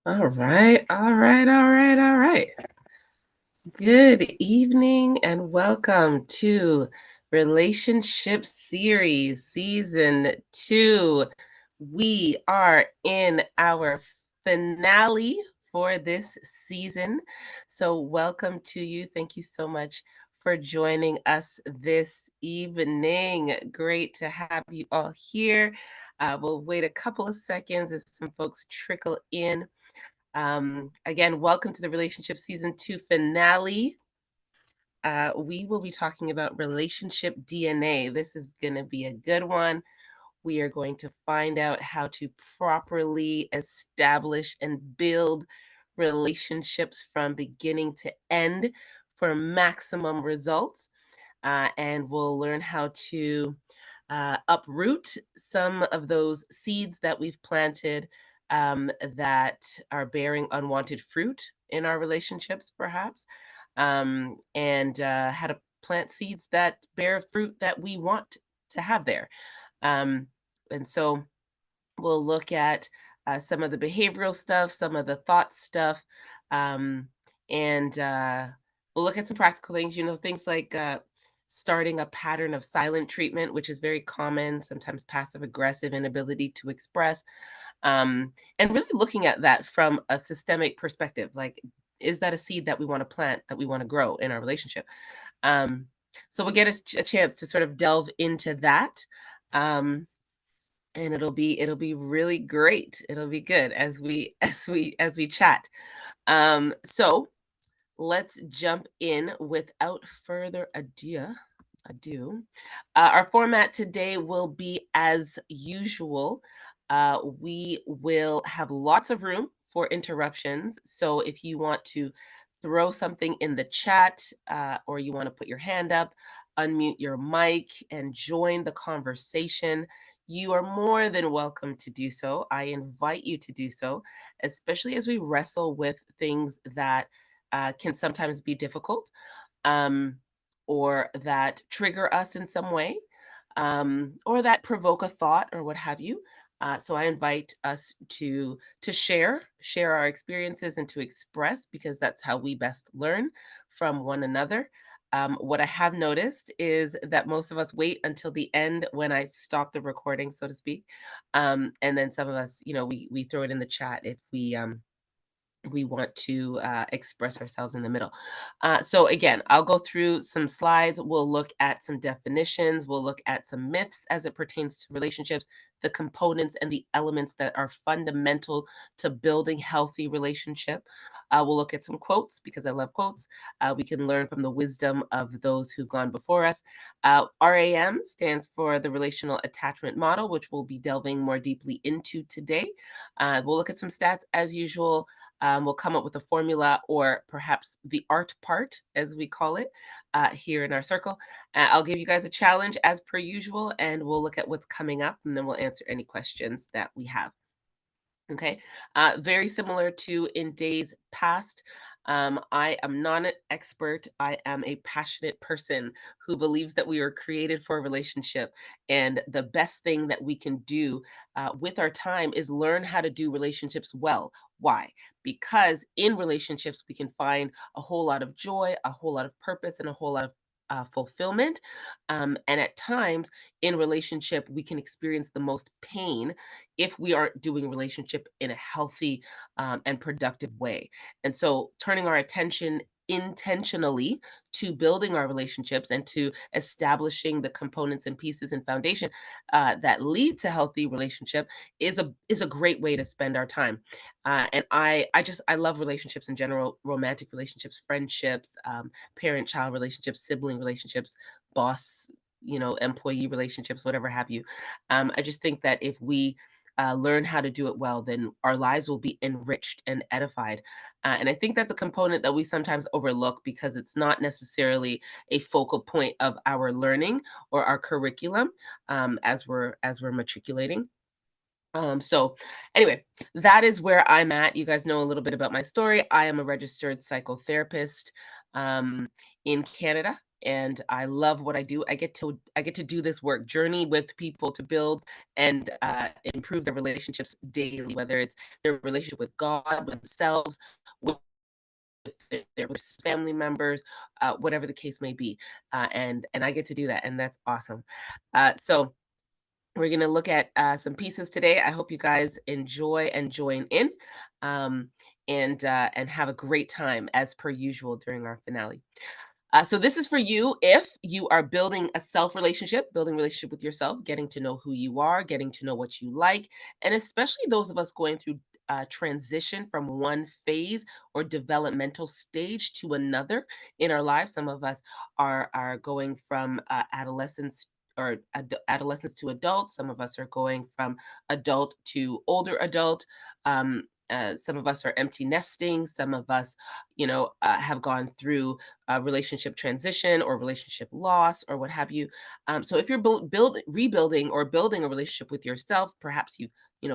All right, all right, all right, all right. Good evening and welcome to Relationship Series Season 2. We are in our finale for this season. So, welcome to you. Thank you so much for joining us this evening. Great to have you all here. We'll wait a couple of seconds as some folks trickle in. Again, welcome to the Relationship Season 2 finale. We will be talking about relationship DNA. This is going to be a good one. We are going to find out how to properly establish and build relationships from beginning to end for maximum results. And we'll learn how to uproot some of those seeds that we've planted that are bearing unwanted fruit in our relationships, perhaps, and how to plant seeds that bear fruit that we want to have there. Um, and so we'll look at some of the behavioral stuff, some of the thought stuff, um, and we'll look at some practical things, things like starting a pattern of silent treatment, which is very common, sometimes passive aggressive inability to express, and really looking at that from a systemic perspective. Like, is that a seed that we want to plant, that we want to grow in our relationship? Um, so we'll get a chance to sort of delve into that. Um, and it'll be really great. It'll be good as we as we chat. So let's jump in without further ado. Our format today will be as usual. We will have lots of room for interruptions. So if you want to throw something in the chat, or you want to put your hand up, unmute your mic, and join the conversation, you are more than welcome to do so. I invite you to do so, especially as we wrestle with things that can sometimes be difficult, um, or that trigger us in some way, or that provoke a thought or what have you. So I invite us to share our experiences and to express, because that's how we best learn from one another. What I have noticed is that most of us wait until the end when I stop the recording, so to speak, and then some of us, we throw it in the chat if we want to express ourselves in the middle. So again, I'll go through some slides. We'll look at some definitions. We'll look at some myths as it pertains to relationships, the components and the elements that are fundamental to building healthy relationship. We'll look at some quotes, because I love quotes. We can learn from the wisdom of those who've gone before us. RAM stands for the relational attachment model, which we'll be delving more deeply into today. We'll look at some stats as usual. We'll come up with a formula, or perhaps the art part, as we call it, here in our circle. I'll give you guys a challenge as per usual, and we'll look at what's coming up, and then we'll answer any questions that we have. Okay, very similar to in days past. I am not an expert. I am a passionate person who believes that we were created for a relationship. And the best thing that we can do with our time is learn how to do relationships well. Why? Because in relationships, we can find a whole lot of joy, a whole lot of purpose, and a whole lot of fulfillment. And at times in relationship, we can experience the most pain if we aren't doing relationship in a healthy and productive way. And so turning our attention intentionally to building our relationships and to establishing the components and pieces and foundation that lead to healthy relationship is a great way to spend our time. And I love relationships in general, romantic relationships, friendships, parent child relationships, sibling relationships, boss, employee relationships, whatever have you. I just think that if we learn how to do it well, then our lives will be enriched and edified. And I think that's a component that we sometimes overlook, because it's not necessarily a focal point of our learning or our curriculum, as we're matriculating. So anyway, that is where I'm at. You guys know a little bit about my story. I am a registered psychotherapist in Canada. and I love what I do. I get to do this work, journey with people to build and improve their relationships daily, whether it's their relationship with God, with themselves, with their family members, whatever the case may be. And I get to do that, and that's awesome. So we're gonna look at some pieces today. I hope you guys enjoy and join in, um, and have a great time as per usual during our finale. So this is for you if you are building a self relationship, building relationship with yourself, getting to know who you are, getting to know what you like, and especially those of us going through transition from one phase or developmental stage to another in our lives. Some of us are going from adolescence or adolescence to adult. Some of us are going from adult to older adult. Some of us are empty nesting. Some of us, have gone through relationship transition or relationship loss or what have you. So if you're rebuilding or building a relationship with yourself, perhaps you've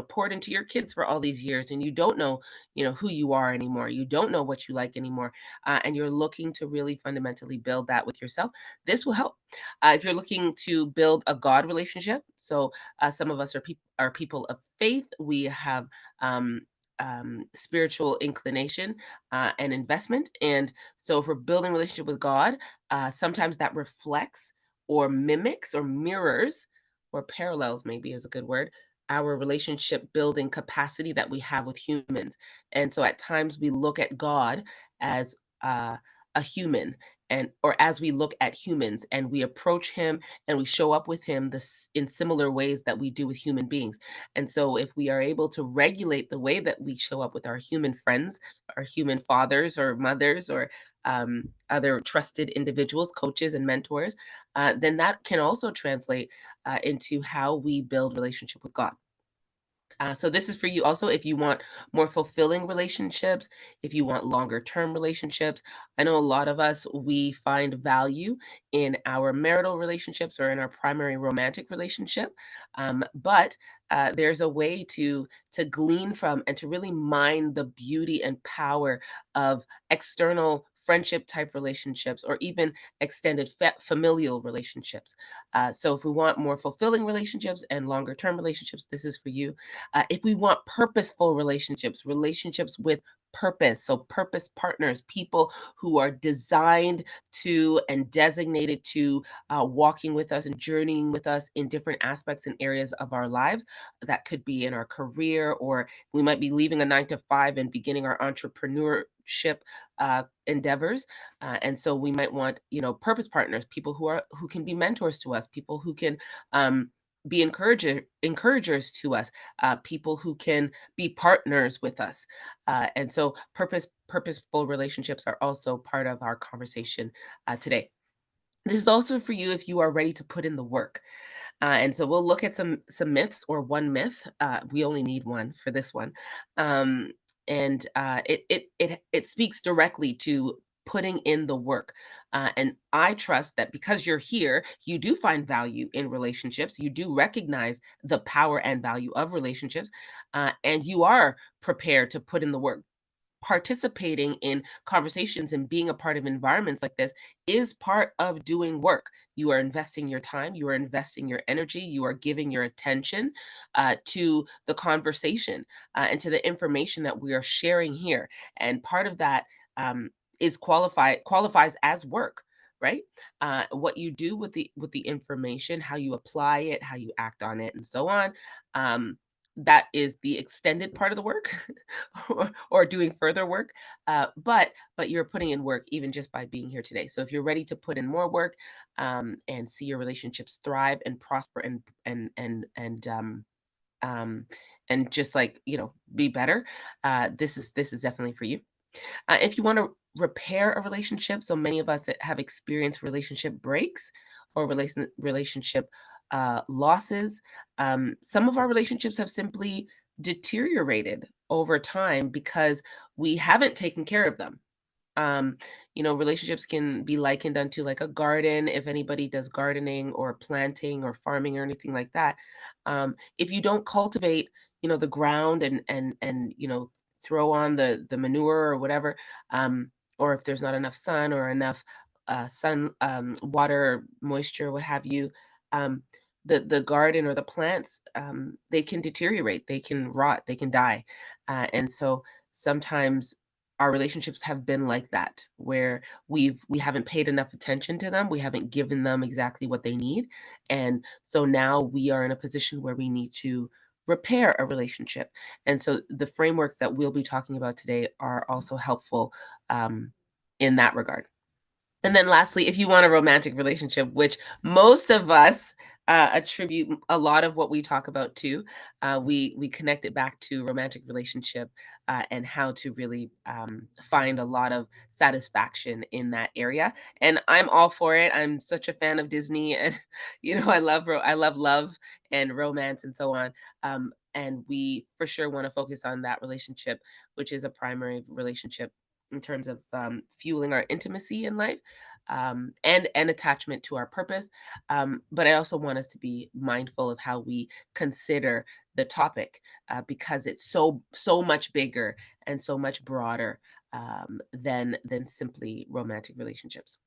poured into your kids for all these years and you don't know who you are anymore. You don't know what you like anymore, and you're looking to really fundamentally build that with yourself. This will help. If you're looking to build a God relationship, so some of us are people of faith. We have spiritual inclination and investment, and so if we're building a relationship with God, sometimes that reflects or mimics or mirrors or parallels, maybe is a good word, our relationship building capacity that we have with humans. And so at times we look at God as a human, and or as we look at humans and we approach him and we show up with him in similar ways that we do with human beings. And so if we are able to regulate the way that we show up with our human friends, our human fathers or mothers, or other trusted individuals, coaches, and mentors, then that can also translate into how we build relationship with God. So this is for you also if you want more fulfilling relationships, if you want longer term relationships. I know a lot of us, we find value in our marital relationships or in our primary romantic relationship, but there's a way to glean from and to really mine the beauty and power of external friendship type relationships or even extended familial relationships. So if we want more fulfilling relationships and longer term relationships, this is for you. If we want purposeful relationships, relationships with purpose, so purpose partners, people who are designed to and designated to walking with us and journeying with us in different aspects and areas of our lives. That could be in our career, or we might be leaving a 9 to 5 and beginning our entrepreneurship endeavors. And so we might want, purpose partners, people who can be mentors to us, people who can be encouragers to us, people who can be partners with us. And so purposeful relationships are also part of our conversation today. This is also for you if you are ready to put in the work. And so we'll look at some myths or one myth. We only need one for this one, um, and it speaks directly to putting in the work. And I trust that because you're here, you do find value in relationships. You do recognize the power and value of relationships, and you are prepared to put in the work. Participating in conversations and being a part of environments like this is part of doing work. You are investing your time, you are investing your energy, you are giving your attention to the conversation and to the information that we are sharing here. And part of that is qualifies as work. Right, what you do with the information, how you apply it, how you act on it, and so on. That is the extended part of the work, or doing further work. But you're putting in work even just by being here today. So if you're ready to put in more work, and see your relationships thrive and prosper um, and just like be better, this is definitely for you. If you want to repair a relationship, so many of us that have experienced relationship breaks or relationship losses. Some of our relationships have simply deteriorated over time because we haven't taken care of them. Relationships can be likened unto like a garden. If anybody does gardening or planting or farming or anything like that, if you don't cultivate, the ground and throw on the manure or whatever, or if there's not enough sun or enough sun, water, moisture, what have you, um, the garden or the plants, they can deteriorate, they can rot, they can die. And so sometimes our relationships have been like that, where we haven't paid enough attention to them, we haven't given them exactly what they need. And so now we are in a position where we need to repair a relationship. And so the frameworks that we'll be talking about today are also helpful in that regard. And then lastly, if you want a romantic relationship, which most of us attribute a lot of what we talk about to, we connect it back to romantic relationship and how to really find a lot of satisfaction in that area. And I'm all for it. I'm such a fan of Disney, and I love love and romance and so on. And we for sure want to focus on that relationship, which is a primary relationship in terms of fueling our intimacy in life, and attachment to our purpose. But I also want us to be mindful of how we consider the topic, because it's so much bigger and so much broader than simply romantic relationships.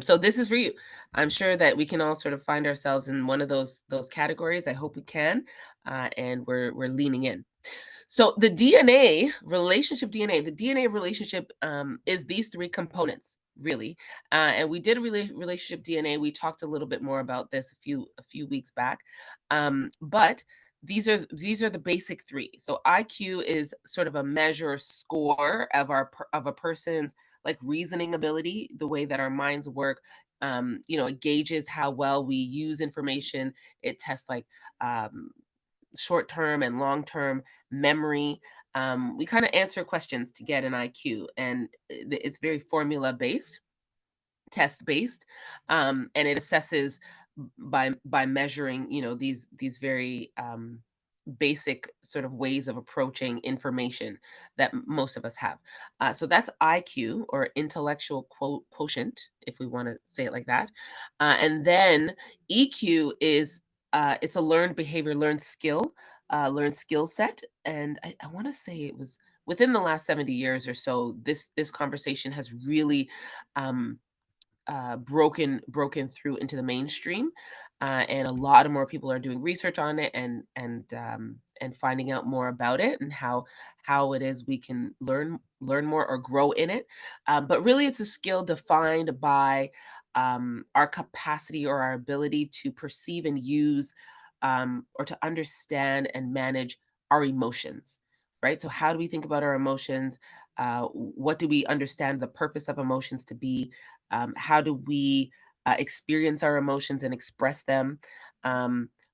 So this is for you. I'm sure that we can all sort of find ourselves in one of those categories. I hope we can, and we're leaning in. So the DNA, relationship DNA, the DNA of relationship is these three components, really. And we did a relationship DNA. We talked a little bit more about this a few weeks back. But these are the basic three. So IQ is sort of a measure or score of of a person's like reasoning ability, the way that our minds work. It gauges how well we use information. It tests like um, short term and long term memory. We kind of answer questions to get an IQ, and it's very formula based, test based, and it assesses by measuring, these very basic sort of ways of approaching information that most of us have. So that's IQ, or intellectual quotient, if we want to say it like that. And then EQ is it's a learned behavior, learned skill set. And I want to say it was within the last 70 years or so, this conversation has really um, broken through into the mainstream, and a lot of more people are doing research on it, and finding out more about it, and how it is we can learn more or grow in it. But really, it's a skill defined by our capacity or our ability to perceive and use, or to understand and manage our emotions. Right. So, how do we think about our emotions? What do we understand the purpose of emotions to be? How do we experience our emotions and express them?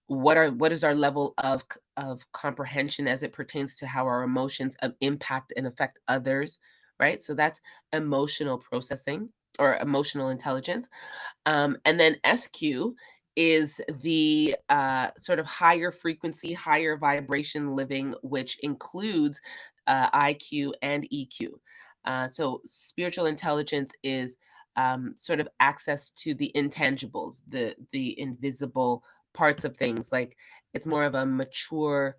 What is our level of comprehension as it pertains to how our emotions impact and affect others? Right. So that's emotional processing or emotional intelligence. And then SQ is the sort of higher frequency, higher vibration living, which includes IQ and EQ. So spiritual intelligence is sort of access to the intangibles, the invisible parts of things. Like it's more of a mature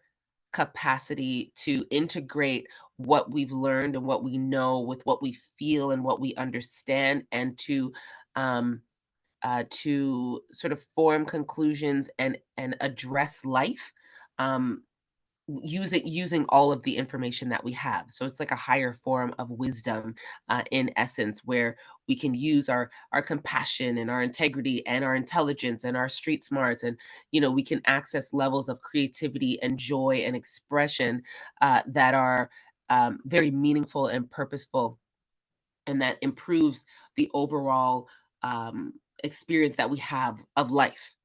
capacity to integrate what we've learned and what we know with what we feel and what we understand, and um, to sort of form conclusions and address life, um, using all of the information that we have. So it's like a higher form of wisdom, in essence, where we can use our compassion and our integrity and our intelligence and our street smarts, and we can access levels of creativity and joy and expression that are very meaningful and purposeful, and that improves the overall experience that we have of life.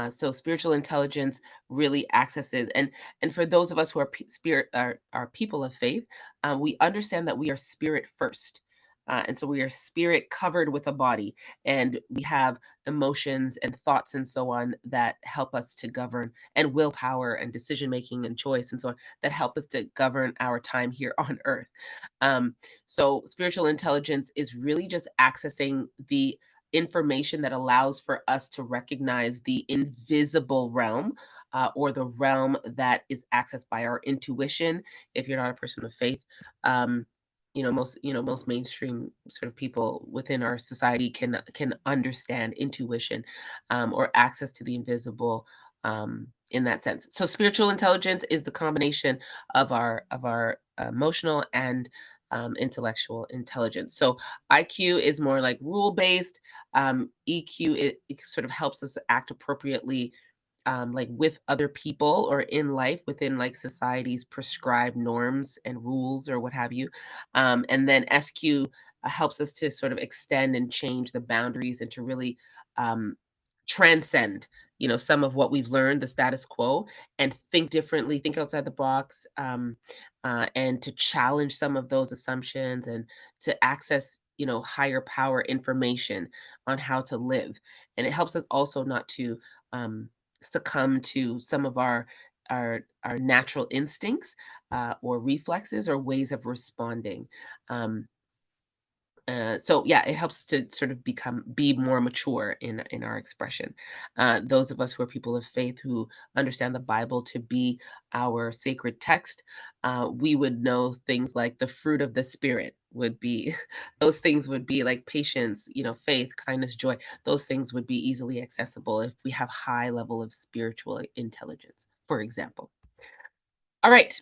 So spiritual intelligence really accesses, and for those of us who are spirit are people of faith, we understand that we are spirit first. And so we are spirit covered with a body, and we have emotions and thoughts and so on that help us to govern, and willpower and decision making and choice and so on, that help us to govern our time here on earth. Um, so spiritual intelligence is really just accessing the information that allows for us to recognize the invisible realm, or the realm that is accessed by our intuition, if you're not a person of faith. Um, most mainstream sort of people within our society can understand intuition, or access to the invisible, in that sense. So spiritual intelligence is the combination of our emotional and intellectual intelligence. So IQ is more like rule based. EQ, it sort of helps us act appropriately, like with other people or in life within like society's prescribed norms and rules or what have you. And then SQ helps us to sort of extend and change the boundaries and to really um, transcend, some of what we've learned, the status quo, and think differently, think outside the box, and to challenge some of those assumptions and to access, higher power information on how to live. And it helps us also not to um, succumb to some of our natural instincts, or reflexes or ways of responding. Um, so yeah, it helps us to sort of be more mature in our expression. Those of us who are people of faith who understand the Bible to be our sacred text, we would know things like the fruit of the spirit would be those things would be like patience, faith, kindness, joy. Those things would be easily accessible if we have high level of spiritual intelligence, for example. All right,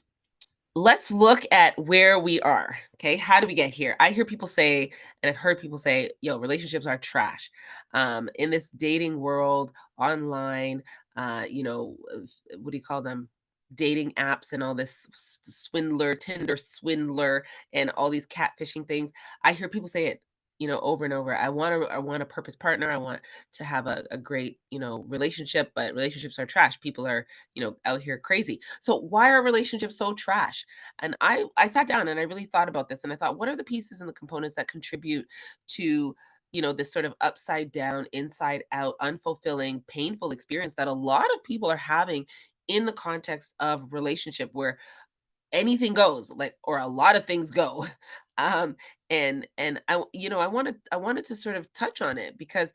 let's look at where we are. Okay, how do we get here? I hear people say, and I've heard people say, yo, relationships are trash. In this dating world, online, what do you call them? Dating apps and all this swindler, Tinder swindler, and all these catfishing things. I hear people say it, over and over. I want a purpose partner. I want to have a great, relationship, but relationships are trash. People are, out here crazy. So why are relationships so trash? And I sat down and I really thought about this and I thought, what are the pieces and the components that contribute to, this sort of upside down, inside out, unfulfilling, painful experience that a lot of people are having in the context of relationship where anything goes, like, or a lot of things go. Um, and I wanted to sort of touch on it because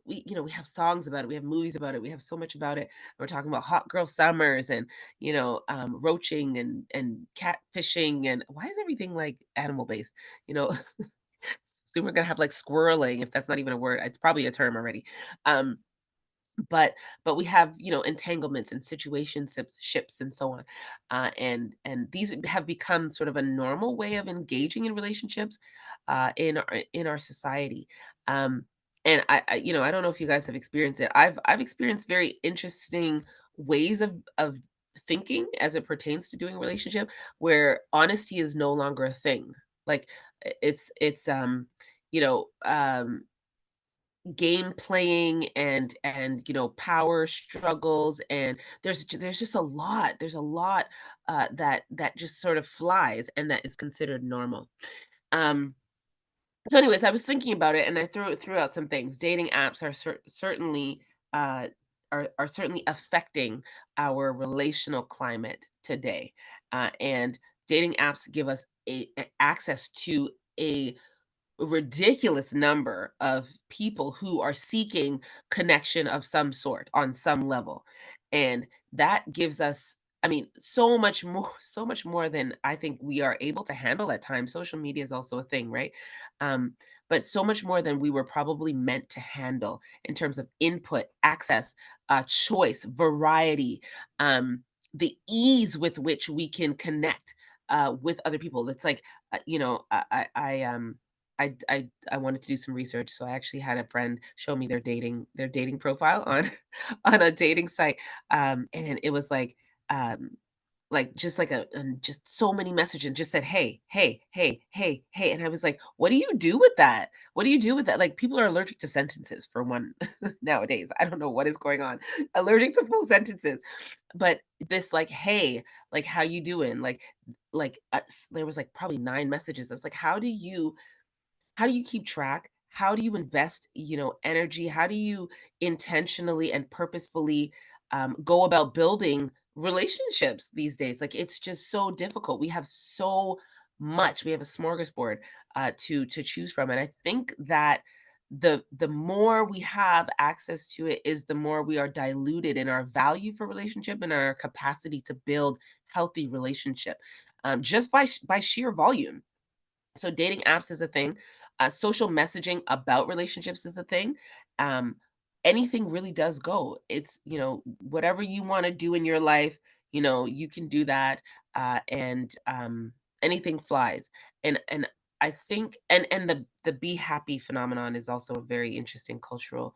we have songs about it, we have movies about it, we have so much about it. We're talking about hot girl summers and roaching and catfishing, and why is everything like animal based? you know Soon we're gonna have like squirreling, if that's not even a word. It's probably a term already. um but we have, entanglements and situationships and so on, and these have become sort of a normal way of engaging in relationships, in our society. And I don't know if you guys have experienced it. I've experienced very interesting ways of thinking as it pertains to doing a relationship where honesty is no longer a thing. Like it's you know game playing and power struggles, and there's just a lot that just sort of flies and that is considered normal. Um so anyways, I was thinking about it and I threw out some things. Dating apps are certainly uh are certainly affecting our relational climate today, and dating apps give us access to a ridiculous number of people who are seeking connection of some sort on some level. And that gives us, I mean, so much more than I think we are able to handle at times. Social media is also a thing, right? Um, but so much more than we were probably meant to handle in terms of input, access, choice, variety, the ease with which we can connect with other people. It's like, I wanted to do some research, so I actually had a friend show me their dating profile on on a dating site, and it was like just like just so many messages, and just said, "Hey, hey, hey, hey, hey," and I was like, "What do you do with that? What do you do with that?" Like, people are allergic to sentences for one nowadays. I don't know what is going on. Allergic to full sentences, but this like, "Hey, like, how you doing?" There was like probably 9 messages. It's like, how do you keep track? How do you invest, energy? How do you intentionally and purposefully go about building relationships these days? Like, it's just so difficult. We have so much. We have a smorgasbord to choose from, and I think that the more we have access to it is the more we are diluted in our value for relationship and our capacity to build healthy relationship, just by sheer volume. So dating apps is a thing. Social messaging about relationships is a thing. Um, Anything really does go. It's, whatever you want to do in your life, you can do that, and anything flies. And I think, and the be happy phenomenon is also a very interesting cultural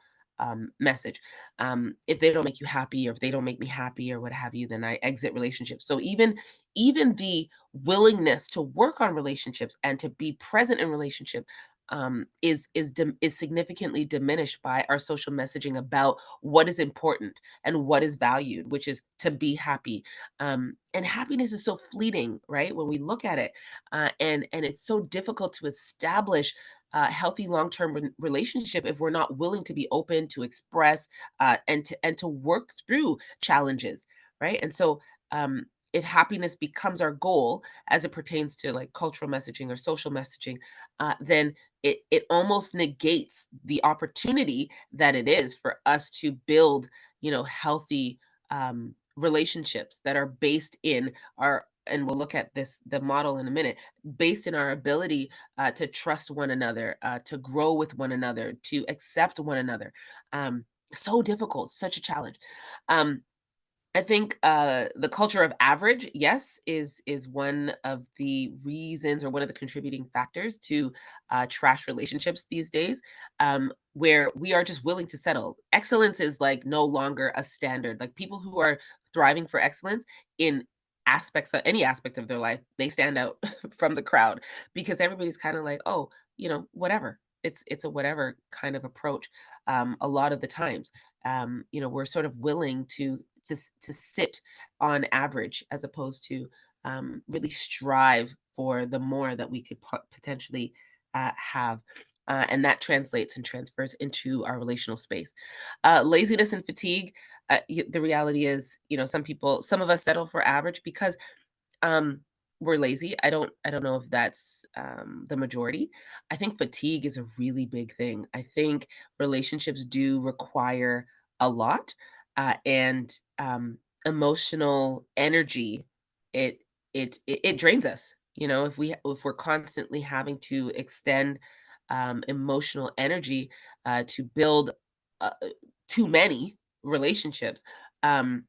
message. If they don't make you happy, or if they don't make me happy, or what have you, then I exit relationships. So even the willingness to work on relationships and to be present in relationship is significantly diminished by our social messaging about what is important and what is valued, which is to be happy. And happiness is so fleeting, right? When we look at it, and it's so difficult to establish healthy long-term relationship if we're not willing to be open to express, and to work through challenges, right? And so if happiness becomes our goal as it pertains to like cultural messaging or social messaging, then it almost negates the opportunity that it is for us to build, healthy relationships that are based in our, and we'll look at the model in a minute, based in our ability to trust one another, to grow with one another, to accept one another. So difficult, such a challenge. Um, I think, the culture of average, yes, is one of the reasons or one of the contributing factors to, trash relationships these days, where we are just willing to settle. Excellence is, like, no longer a standard. Like, people who are thriving for excellence in aspects of any aspect of their life, they stand out from the crowd because everybody's kinda like, "Oh, whatever." It's a whatever kind of approach, a lot of the times. We're sort of willing to sit on average as opposed to really strive for the more that we could potentially have. And that translates and transfers into our relational space. Laziness and fatigue. The reality is, some of us settle for average because um, we're lazy. I don't know if that's the majority. I think fatigue is a really big thing. I think relationships do require a lot, and emotional energy. It it drains us. If we're constantly having to extend emotional energy to build too many relationships. Um,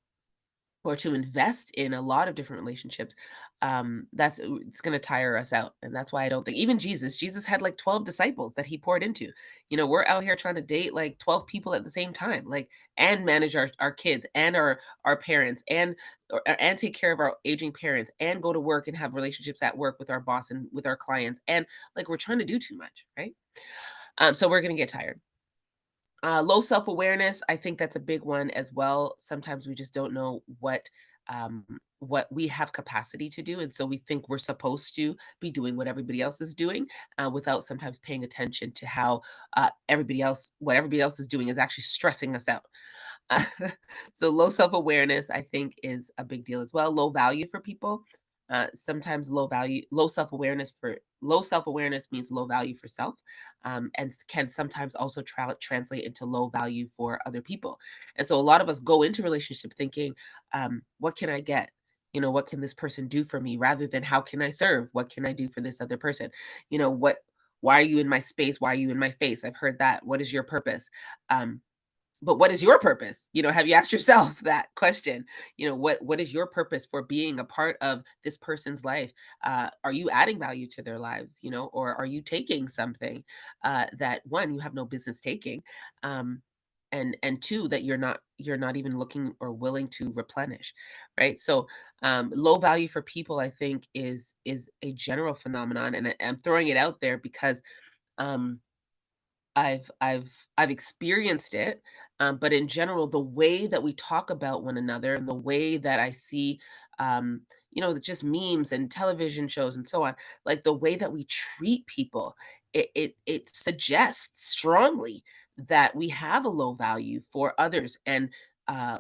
or to invest in a lot of different relationships, it's going to tire us out. And that's why I don't think even Jesus had like 12 disciples that he poured into. We're out here trying to date like 12 people at the same time, like, and manage our kids and our parents, and take care of our aging parents, and go to work and have relationships at work with our boss and with our clients. And like, we're trying to do too much, right? So we're going to get tired. Low self-awareness, I think that's a big one as well. Sometimes we just don't know what we have capacity to do, and so we think we're supposed to be doing what everybody else is doing, without sometimes paying attention to how what everybody else is doing is actually stressing us out. Uh, so low self-awareness, I think, is a big deal as well. Low value for people. Sometimes low self-awareness means low value for self, and can sometimes also translate into low value for other people. And so a lot of us go into relationship thinking, what can I get? What can this person do for me, rather than how can I serve? What can I do for this other person? What? Why are you in my space? Why are you in my face? I've heard that. What is your purpose? Um, but what is your purpose? Have you asked yourself that question? What is your purpose for being a part of this person's life? Are you adding value to their lives? Or are you taking something that, one, you have no business taking, and two, that you're not even looking or willing to replenish, right? So low value for people, I think, is a general phenomenon, and I'm throwing it out there because um I've experienced it, but in general, the way that we talk about one another and the way that I see, just memes and television shows and so on, like the way that we treat people, it suggests strongly that we have a low value for others, and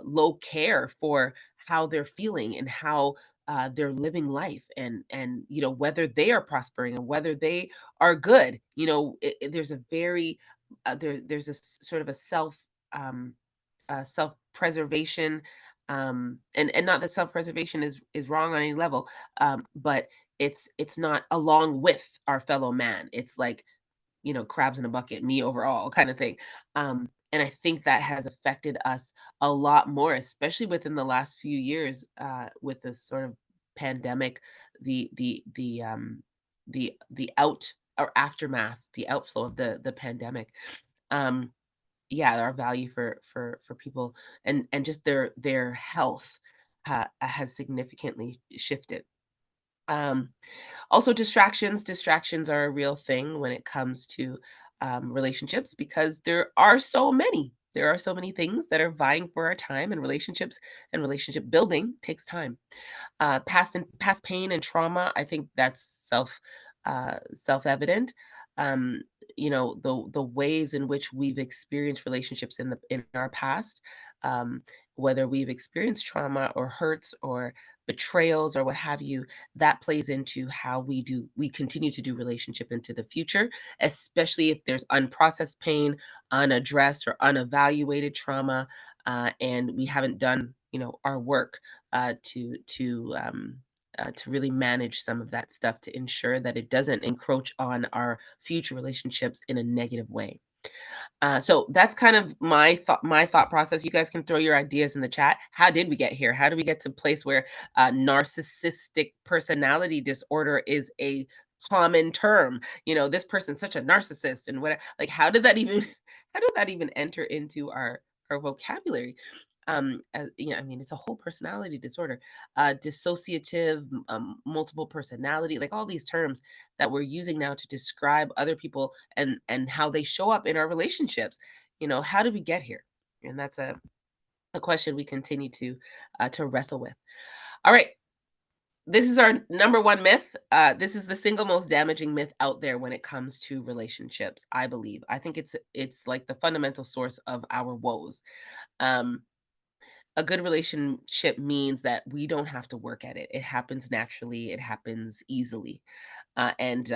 low care for how they're feeling and how they're living life, and whether they are prospering and whether they are good. There's a very there's a sort of a self-preservation, and not that self-preservation is wrong on any level, but it's not along with our fellow man. It's like, crabs in a bucket, me over all kind of thing. And I think that has affected us a lot more, especially within the last few years, with this sort of pandemic, the out or aftermath, the outflow of the pandemic. Um, yeah, our value for people and just their health has significantly shifted. Um, Also, distractions are a real thing when it comes to relationships because there are so many things that are vying for our time, and relationships and relationship building takes time. Past pain and trauma, I think that's self-evident. Um, the ways in which we've experienced relationships in our past, um, whether we've experienced trauma or hurts or betrayals or what have you, that plays into how we continue to do relationship into the future, especially if there's unprocessed pain, unaddressed or unevaluated trauma, and we haven't done our work to really manage some of that stuff to ensure that it doesn't encroach on our future relationships in a negative way. So that's kind of my thought process. You guys can throw your ideas in the chat. How did we get here? How do we get to a place where narcissistic personality disorder is a common term? This person's such a narcissist and what like how did that even how did that even enter into our vocabulary? I mean, it's a whole personality disorder, dissociative, multiple personality, like all these terms that we're using now to describe other people and how they show up in our relationships. How did we get here? And that's a question we continue to wrestle with. All right. This is our number one myth. This is the single most damaging myth out there when it comes to relationships, I believe. I think it's like the fundamental source of our woes. Um, a good relationship means that we don't have to work at it. It happens naturally, it happens easily. And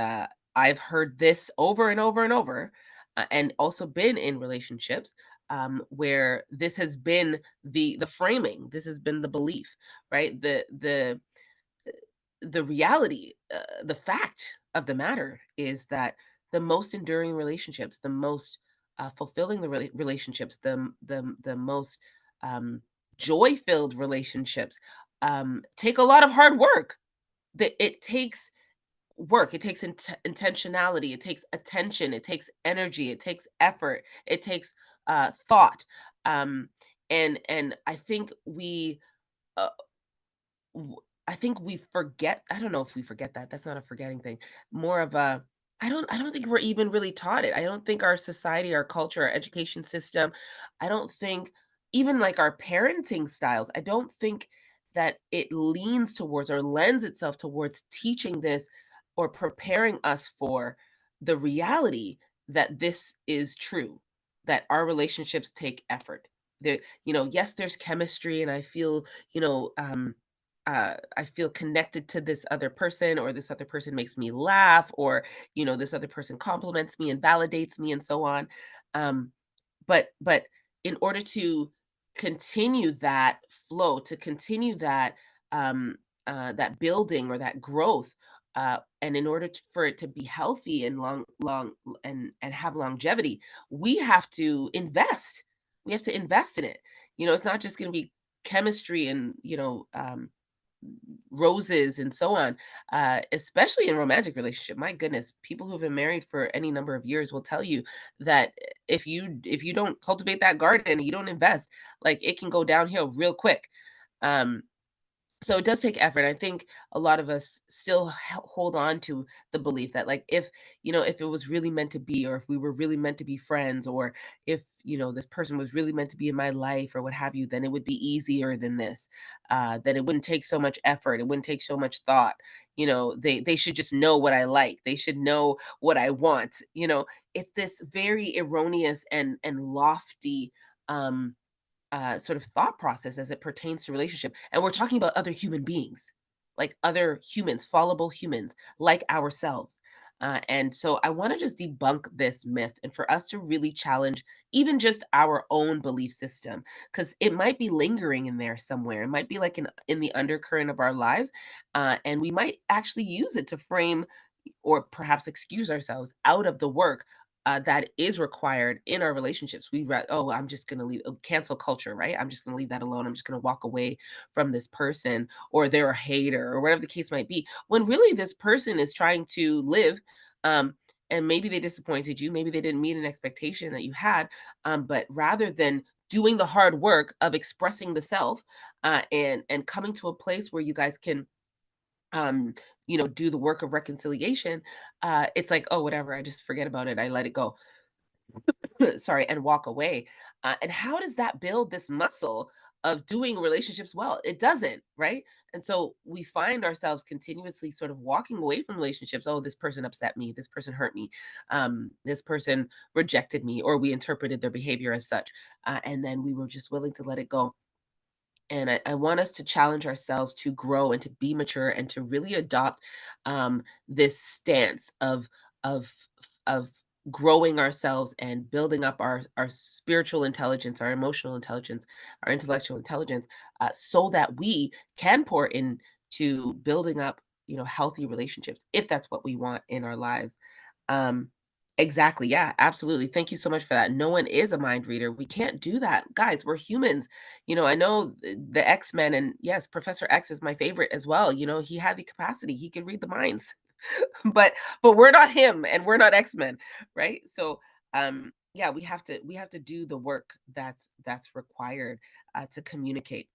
I've heard this over and over and over, and also been in relationships where this has been the framing. This has been the belief, right? The reality, the fact of the matter is that the most enduring relationships, the most fulfilling relationships, the most um, joy-filled relationships take a lot of hard work. That it takes work, it takes intentionality, it takes attention, it takes energy, it takes effort, it takes thought, and I think uh, w I think we forget. I don't know if we forget that, that's not a forgetting thing, more of a I don't think we're even really taught it. I don't think our society, our culture, our education system, I don't think even, like, our parenting styles, I don't think that it leans towards or lends itself towards teaching this or preparing us for the reality that this is true, that our relationships take effort. Yes, there's chemistry, and I feel connected to this other person, or this other person makes me laugh, or this other person compliments me and validates me, and so on. Um, but in order to continue that flow, to continue um, that building or that growth, and in order for it to be healthy and long and have longevity, we have to invest. We have to invest in it. It's not just going to be chemistry and roses and so on, especially in romantic relationship. My goodness, people who've been married for any number of years will tell you that if you don't cultivate that garden and you don't invest, like it can go downhill real quick. Um, so it does take effort. I think a lot of us still hold on to the belief that, like, if it was really meant to be, or if we were really meant to be friends, or if this person was really meant to be in my life or what have you, then it would be easier than this. That it wouldn't take so much effort, it wouldn't take so much thought. They should just know what I like, they should know what I want. It's this very erroneous and lofty um sort of thought process as it pertains to relationship. And we're talking about other human beings, like other humans, fallible humans like ourselves. And so I want to just debunk this myth and for us to really challenge even just our own belief system, because it might be lingering in there somewhere. It might be like in the undercurrent of our lives, and we might actually use it to frame or perhaps excuse ourselves out of the work that is required in our relationships. Oh, I'm just going to leave, cancel culture, right? I'm just going to leave that alone. I'm just going to walk away from this person, or they're a hater, or whatever the case might be. When really this person is trying to live, and maybe they disappointed you, maybe they didn't meet an expectation that you had, but rather than doing the hard work of expressing the self, and coming to a place where you guys can um do the work of reconciliation, it's like, oh, whatever, I just forget about it, I let it go. Sorry, and walk away. And how does that build this muscle of doing relationships well? It doesn't, right? And so we find ourselves continuously sort of walking away from relationships. Oh, this person upset me, this person hurt me, this person rejected me, or we interpreted their behavior as such, and then we were just willing to let it go. And I want us to challenge ourselves to grow and to be mature and to really adopt this stance of growing ourselves and building up our spiritual intelligence, our emotional intelligence, our intellectual intelligence, so that we can pour into building up, healthy relationships, if that's what we want in our lives. Um, exactly. Yeah, absolutely. Thank you so much for that. No one is a mind reader. We can't do that, guys. We're humans. I know the X-Men, and yes, Professor X is my favorite as well. He had the capacity, he could read the minds. but but we're not him, and we're not X-Men, right? So yeah, we have to do the work that's required to communicate,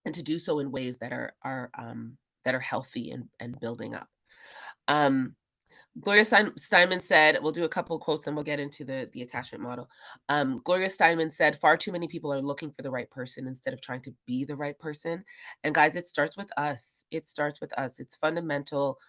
and to do so in ways that are healthy and building up. Um Gloria Steinman said, we'll do a couple of quotes and we'll get into the attachment model. Gloria Steinman said, far too many people are looking for the right person instead of trying to be the right person. And guys, it starts with us. It starts with us. It's fundamental,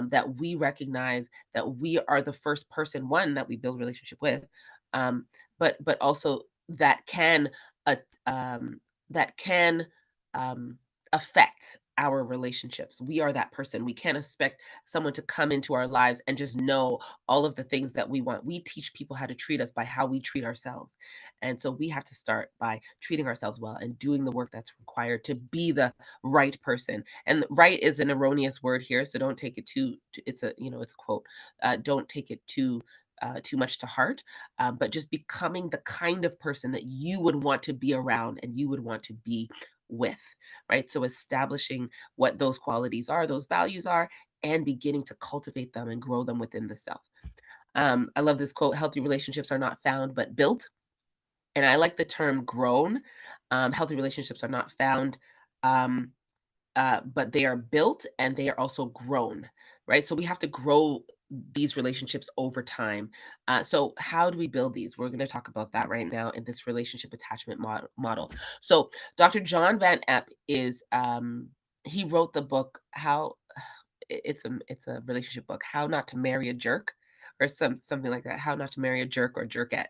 that we recognize that we are the first person, one, that we build relationship with, um, but also uh, um, that can um, affect our relationships. We are that person. We can't expect someone to come into our lives and just know all of the things that we want. We teach people how to treat us by how we treat ourselves. And so we have to start by treating ourselves well and doing the work that's required to be the right person. And right is an erroneous word here, so don't take it it's a quote. Don't take it too much to heart, but just becoming the kind of person that you would want to be around and you would want to be with, right? So establishing what those qualities are, those values are, and beginning to cultivate them and grow them within the self. I love this quote: healthy relationships are not found but built. And I like the term grown. Healthy relationships are not found, um, but they are built and they are also grown, right? So we have to grow these relationships over time. So how do we build these? We're going to talk about that right now in this relationship attachment model. So Dr. John Van Epp he wrote the book it's a relationship book, How Not to Marry a Jerk, or something like that. How Not to Marry a Jerk or Jerkette.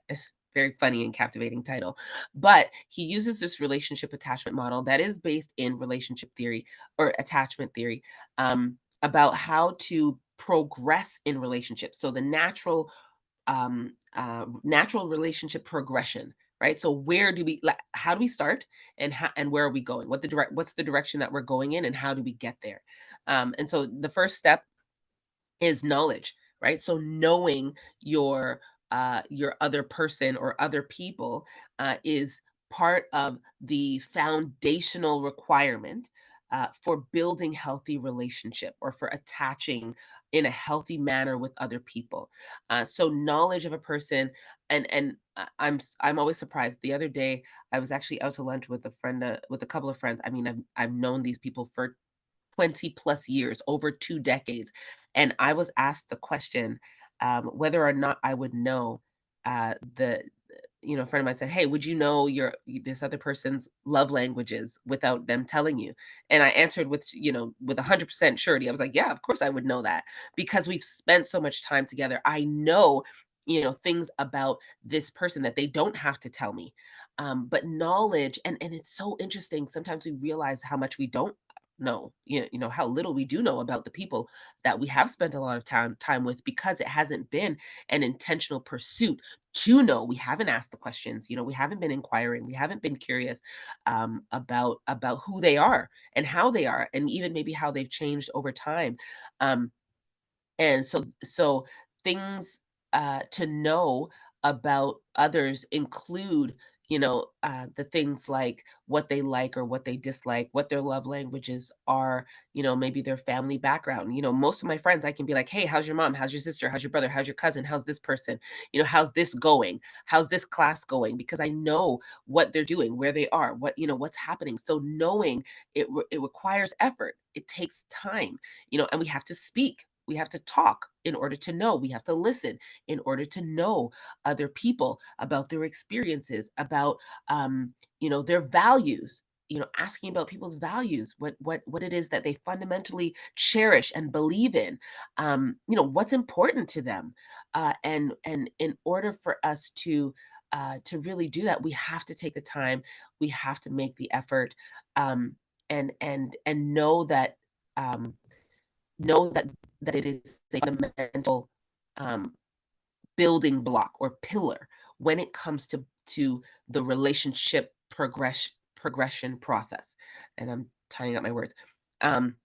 Very funny and captivating title. But he uses this relationship attachment model that is based in relationship theory or attachment theory, about how to progress in relationships. So the natural relationship progression, right? So how do we start, and where are we going? What's the direction that we're going in, and how do we get there? And so the first step is knowledge, right? So knowing your other person or other people is part of the foundational requirement for building healthy relationship, or for attaching in a healthy manner with other people. So knowledge of a person, I'm always surprised. The other day, I was actually out to lunch with with a couple of friends. I mean, I've known these people for 20 plus years, over 2 decades. And I was asked the question, whether or not I would know, the a friend of mine said, "Hey, would you know this other person's love languages without them telling you?" And I answered with 100% surety. I was like, "Yeah, of course I would know that, because we've spent so much time together. I know, things about this person that they don't have to tell me." But knowledge, and it's so interesting. Sometimes we realize how much we don't. know, how little we do know about the people that we have spent a lot of time with, because it hasn't been an intentional pursuit to know. We haven't asked the questions, we haven't been inquiring, we haven't been curious about who they are and how they are, and even maybe how they've changed over time. Um, and so things to know about others include, the things like what they like or what they dislike, what their love languages are, maybe their family background. Most of my friends, I can be like, hey, how's your mom? How's your sister? How's your brother? How's your cousin? How's this person? How's this going? How's this class going? Because I know what they're doing, where they are, what's happening. So knowing it requires effort. It takes time, and we have to speak. We have to talk in order to know. We have to listen in order to know other people, about their experiences, about their values. Asking about people's values, what it is that they fundamentally cherish and believe in. What's important to them, and in order for us to really do that, we have to take the time. We have to make the effort, and um, know that it is a fundamental um, building block or pillar when it comes to the relationship progression process. And I'm tying up my words. Um,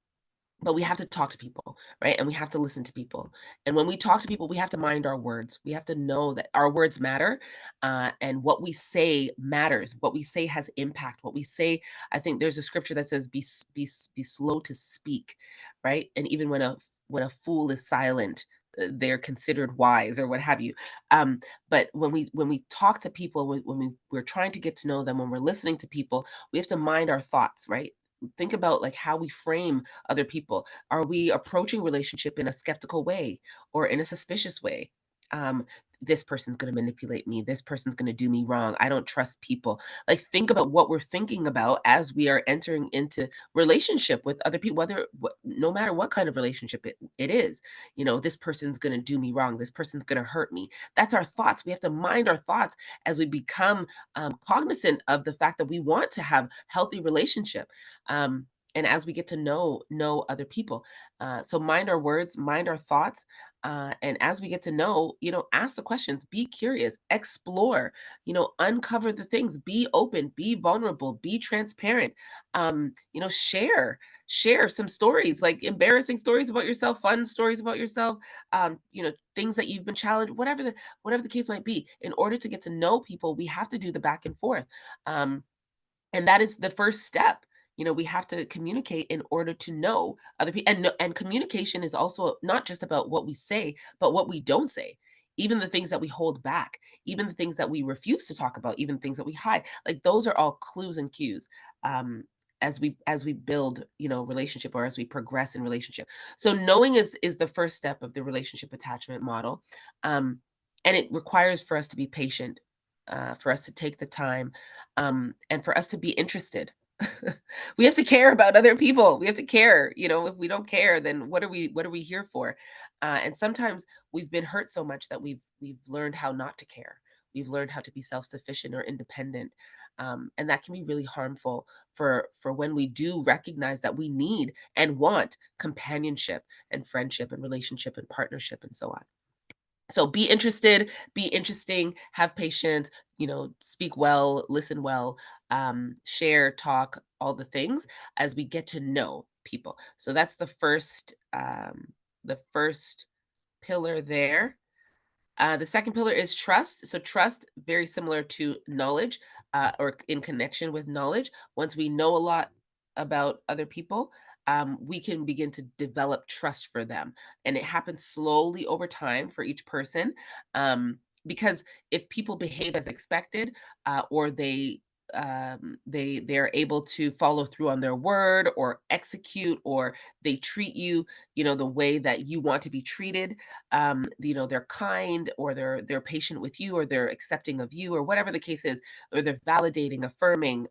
but we have to talk to people, right? And we have to listen to people. And when we talk to people, we have to mind our words. We have to know that our words matter, and what we say matters. What we say has impact. What we say, I think there's a scripture that says, be slow to speak," right? And even when a fool is silent, they're considered wise, or what have you. But when we talk to people, we're trying to get to know them, when we're listening to people, we have to mind our thoughts, right? Think about like how we frame other people. Are we approaching relationship in a skeptical way or in a suspicious way? Um, this person's going to manipulate me. This person's going to do me wrong. I don't trust people. Like, think about what we're thinking about as we are entering into relationship with other people, no matter what kind of relationship it is. This person's going to do me wrong. This person's going to hurt me. That's our thoughts. We have to mind our thoughts as we become cognizant of the fact that we want to have healthy relationship, and as we get to know other people. So mind our words, mind our thoughts, and as we get to know, ask the questions, be curious, explore, uncover the things, be open, be vulnerable, be transparent. Share some stories, like embarrassing stories about yourself, fun stories about yourself, things that you've been challenged, whatever the case might be. In order to get to know people, we have to do the back and forth. Um, and that is the first step. We have to communicate in order to know other people. And communication is also not just about what we say, but what we don't say. Even the things that we hold back, even the things that we refuse to talk about, even things that we hide. Like, those are all clues and cues, um, as we build, relationship, or as we progress in relationship. So knowing is the first step of the relationship attachment model. Um, and it requires for us to be patient, for us to take the time, and for us to be interested. We have to care about other people. We have to care. If we don't care, then what are we here for? And sometimes we've been hurt so much that we've learned how not to care. We've learned how to be self-sufficient or independent, and that can be really harmful for when we do recognize that we need and want companionship and friendship and relationship and partnership and so on. So be interested, be interesting, have patience, speak well, listen well, share, talk, all the things, as we get to know people. So that's the first pillar there. The second pillar is trust. So trust, very similar to knowledge, or in connection with knowledge. Once we know a lot about other people, we can begin to develop trust for them, and it happens slowly over time for each person. Because if people behave as expected, or they're able to follow through on their word, or execute, or they treat you, the way that you want to be treated, they're kind, or they're patient with you, or they're accepting of you, or whatever the case is, or they're validating, affirming,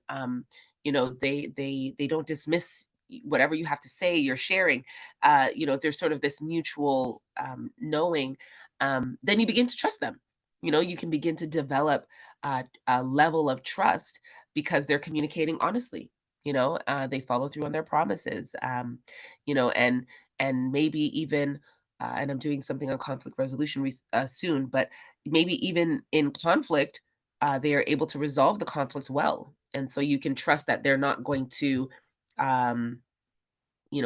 they don't dismiss whatever you have to say, you're sharing, there's sort of this mutual knowing, then you begin to trust them. You can begin to develop a level of trust because they're communicating honestly. They follow through on their promises, you know, and maybe even, and I'm doing something on conflict resolution soon, but maybe even in conflict, they are able to resolve the conflict well, and so you can trust that they're not going to, um,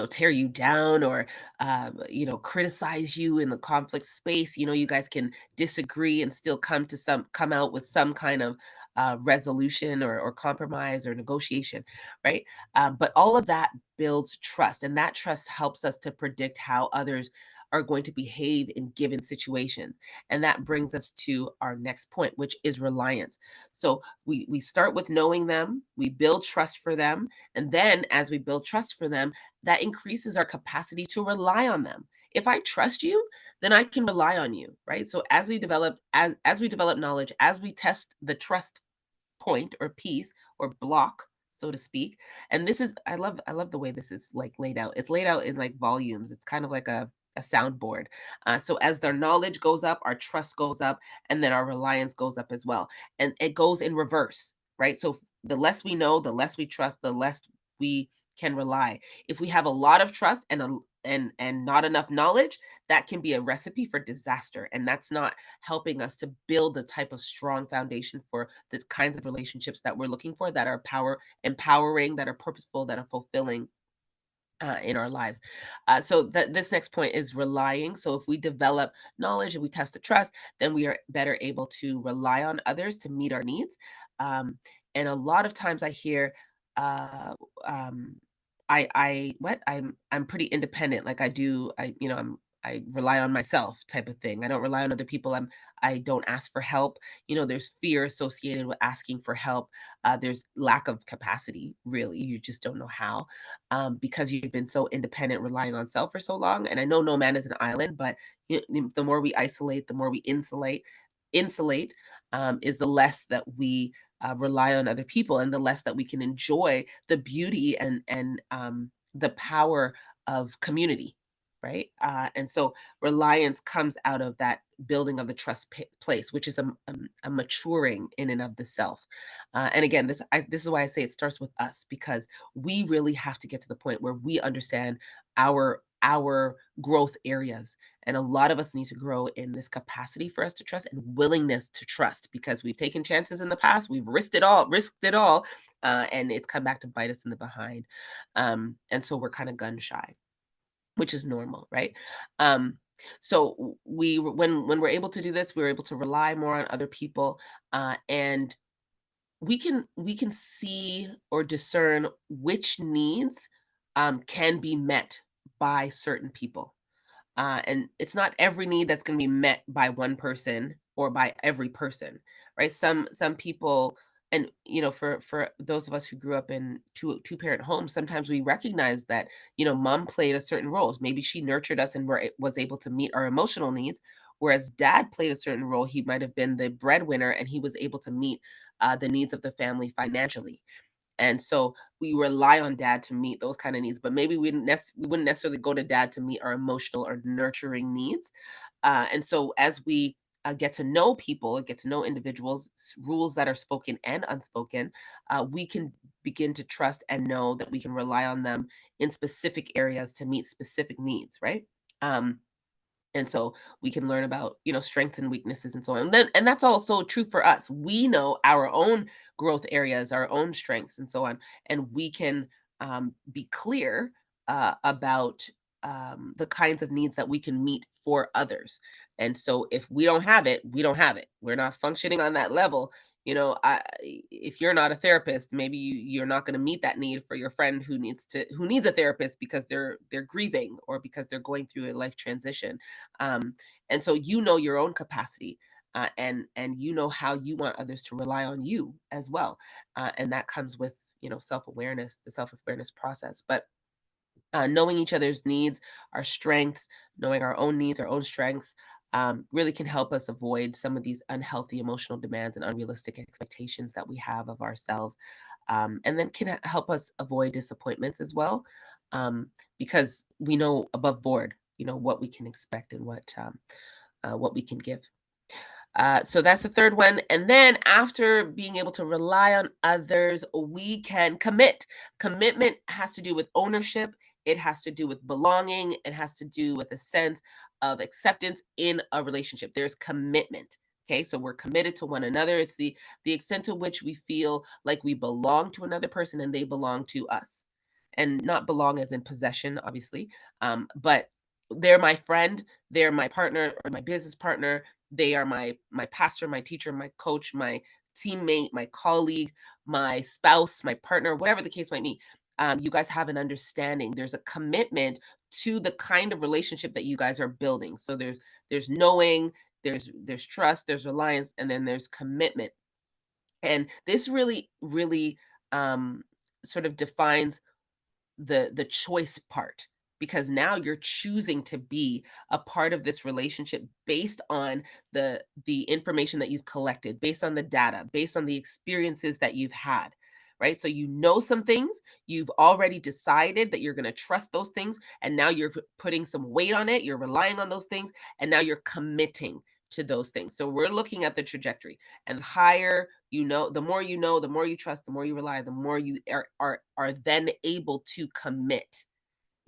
tear you down or, criticize you in the conflict space. You guys can disagree and still come out with some kind of resolution or compromise or negotiation, right? But all of that builds trust, and that trust helps us to predict how others are going to behave in given situations. And that brings us to our next point, which is reliance. So we start with knowing them, we build trust for them, and then as we build trust for them, that increases our capacity to rely on them. If I trust you, then I can rely on you, right? So as we develop knowledge, as we test the trust point or piece or block, so to speak. And this is I love the way this is like laid out. It's laid out in like volumes. It's kind of like a soundboard. So as their knowledge goes up, our trust goes up, and then our reliance goes up as well. And it goes in reverse, right? So the less we know, the less we trust, the less we can rely. If we have a lot of trust and not enough knowledge, that can be a recipe for disaster. And that's not helping us to build the type of strong foundation for the kinds of relationships that we're looking for, that are empowering, that are purposeful, that are fulfilling in our lives. So this next point is relying. So if we develop knowledge and we test the trust, then we are better able to rely on others to meet our needs. Um, and a lot of times I hear, uh, um, I'm pretty independent. Like I rely on myself type of thing. I don't rely on other people. I don't ask for help. There's fear associated with asking for help. There's lack of capacity, really. You just don't know how, because you've been so independent, relying on self for so long. And I know no man is an island, but the more we isolate, the more we insulate, is the less that we rely on other people, and the less that we can enjoy the beauty and the power of community, right? And so reliance comes out of that building of the place, which is a maturing in and of the self. And again, this is why I say it starts with us, because we really have to get to the point where we understand our growth areas, and a lot of us need to grow in this capacity for us to trust and willingness to trust, because we've taken chances in the past, we've risked it all, and it's come back to bite us in the behind. And so we're kind of gun shy, which is normal, right? Um, so when we're able to do this, we're able to rely more on other people, and we can see or discern which needs can be met by certain people. And it's not every need that's going to be met by one person or by every person, right? Some people, and for those of us who grew up in two parent homes, sometimes we recognize that mom played a certain role. Maybe she nurtured us and was able to meet our emotional needs, whereas dad played a certain role. He might have been the breadwinner, and he was able to meet the needs of the family financially. And so we rely on dad to meet those kind of needs, but maybe we wouldn't necessarily go to dad to meet our emotional or nurturing needs. And so as we get to know people, get to know individuals, rules that are spoken and unspoken, we can begin to trust and know that we can rely on them in specific areas to meet specific needs, right? Um, and so we can learn about strengths and weaknesses and so on, and that's also true for us. We know our own growth areas, our own strengths and so on, and we can be clear about the kinds of needs that we can meet for others. And so if we don't have it, we don't have it, we're not functioning on that level. If you're not a therapist, maybe you're not going to meet that need for your friend who needs a therapist because they're grieving or because they're going through a life transition. um, and so your own capacity, and how you want others to rely on you as well, and that comes with self-awareness, the self-awareness process. But knowing each other's needs, our strengths, knowing our own needs, our own strengths, really can help us avoid some of these unhealthy emotional demands and unrealistic expectations that we have of ourselves, and then can help us avoid disappointments as well, because we know above board, what we can expect and what we can give. So that's the third one. And then after being able to rely on others, we can commit. Commitment has to do with ownership. It has to do with belonging. It has to do with a sense of acceptance in a relationship. There's commitment. Okay, so we're committed to one another. It's the extent to which we feel like we belong to another person and they belong to us, and not belong as in possession, obviously, but they're my friend, they're my partner or my business partner, they are my pastor, my teacher, my coach, my teammate, my colleague, my spouse, my partner, whatever the case might be. You guys have an understanding. There's a commitment to the kind of relationship that you guys are building. So there's knowing, there's trust, there's reliance, and then there's commitment. And this really um, sort of defines the choice part, because now you're choosing to be a part of this relationship based on the information that you've collected, based on the data, based on the experiences that you've had, right? So you know some things, you've already decided that you're going to trust those things, and now you're putting some weight on it, you're relying on those things, and now you're committing to those things. So we're looking at the trajectory, and the higher you know, the more you trust, the more you rely, the more you are then able to commit.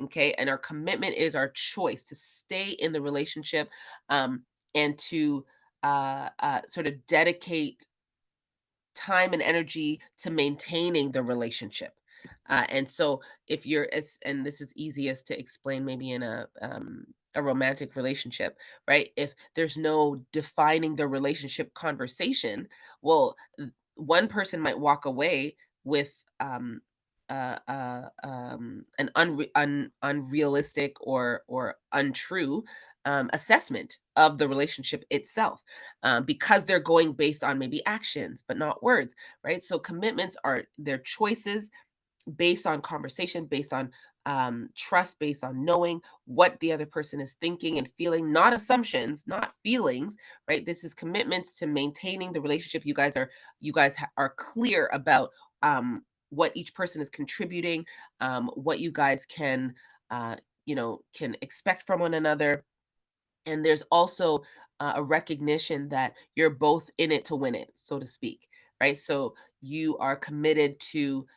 Okay, and our commitment is our choice to stay in the relationship, um, and to sort of dedicate time and energy to maintaining the relationship. And so if you're as and this is easiest to explain maybe in a romantic relationship, right? If there's no defining the relationship conversation, well, one person might walk away with an unrealistic or untrue assessment of the relationship itself, because they're going based on maybe actions but not words, right? So commitments are their choices based on conversation, based on trust, based on knowing what the other person is thinking and feeling, not assumptions, not feelings, right? This is commitments to maintaining the relationship. Are clear about what each person is contributing, what you guys can can expect from one another, and there's also a recognition that you're both in it to win it, so to speak, right? So you are committed to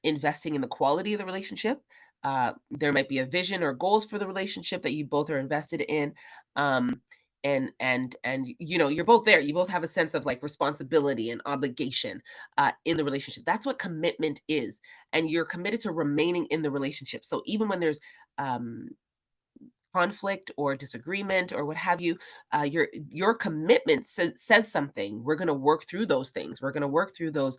investing in the quality of the relationship. There might be a vision or goals for the relationship that you both are invested in. um, and you're both there, you both have a sense of like responsibility and obligation in the relationship. That's what commitment is, and you're committed to remaining in the relationship. So even when there's um, conflict or disagreement or what have you, your commitment says something. We're going to work through those things. We're going to work through those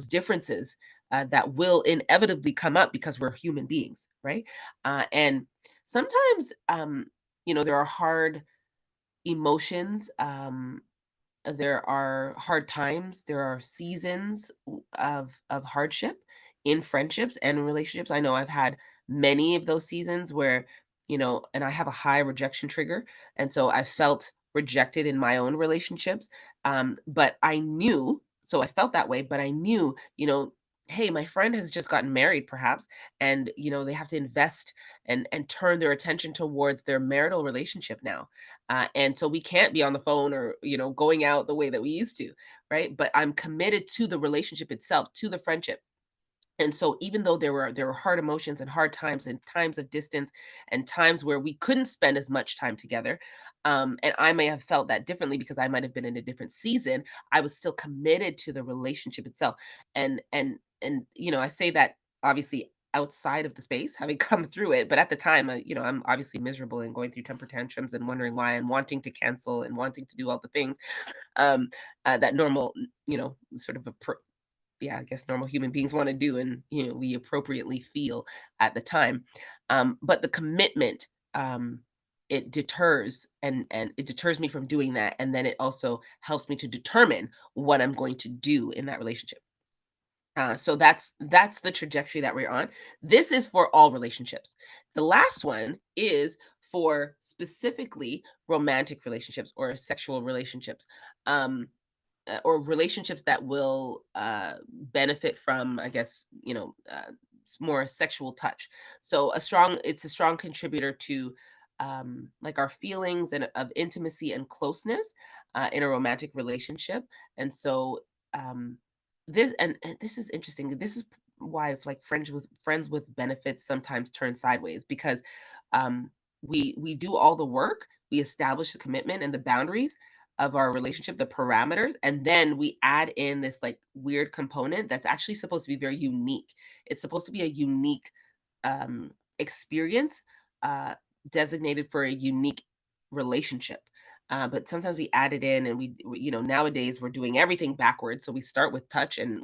differences that will inevitably come up because we're human beings, right? And sometimes, there are hard emotions. There are hard times, there are seasons of hardship in friendships and relationships. I know I've had many of those seasons where, and I have a high rejection trigger, and so I felt rejected in my own relationships. But I knew, so I felt that way, but I knew, hey, my friend has just gotten married perhaps, and they have to invest and turn their attention towards their marital relationship now, and so we can't be on the phone or, going out the way that we used to, right? But I'm committed to the relationship itself, to the friendship. And so even though there were hard emotions and hard times and times of distance and times where we couldn't spend as much time together, and I may have felt that differently because I might have been in a different season, I was still committed to the relationship itself. And I say that obviously outside of the space, having come through it, but at the time, I'm obviously miserable and going through temper tantrums and wondering why and wanting to cancel and wanting to do all the things, um, that normal, sort of yeah, I guess normal human beings want to do, and we appropriately feel at the time. But the commitment, it deters, and it deters me from doing that, and then it also helps me to determine what I'm going to do in that relationship. So that's the trajectory that we're on. This is for all relationships. The last one is for specifically romantic relationships or sexual relationships. Um, or relationships that will benefit from, I guess, more sexual touch. So it's a strong contributor to like our feelings and of intimacy and closeness in a romantic relationship. And so um, and this is interesting. This is why if like friends with benefits sometimes turn sideways because um, we do all the work, we establish the commitment and the boundaries of our relationship, the parameters, and then we add in this like weird component that's actually supposed to be very unique. It's supposed to be a unique experience uh, designated for a unique relationship. But sometimes we add it in, and nowadays we're doing everything backwards. So we start with touch, and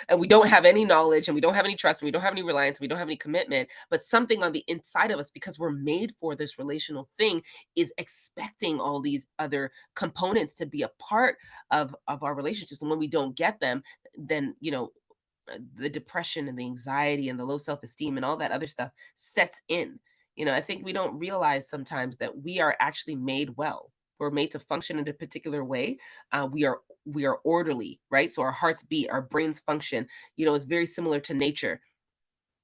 and we don't have any knowledge, and we don't have any trust, and we don't have any reliance, and we don't have any commitment. But something on the inside of us, because we're made for this relational thing, is expecting all these other components to be a part of our relationships. And when we don't get them, then the depression and the anxiety and the low self-esteem and all that other stuff sets in. I think we don't realize sometimes that we are actually made well. We're made to function in a particular way. We are orderly, right? So our hearts beat, our brains function. It's very similar to nature.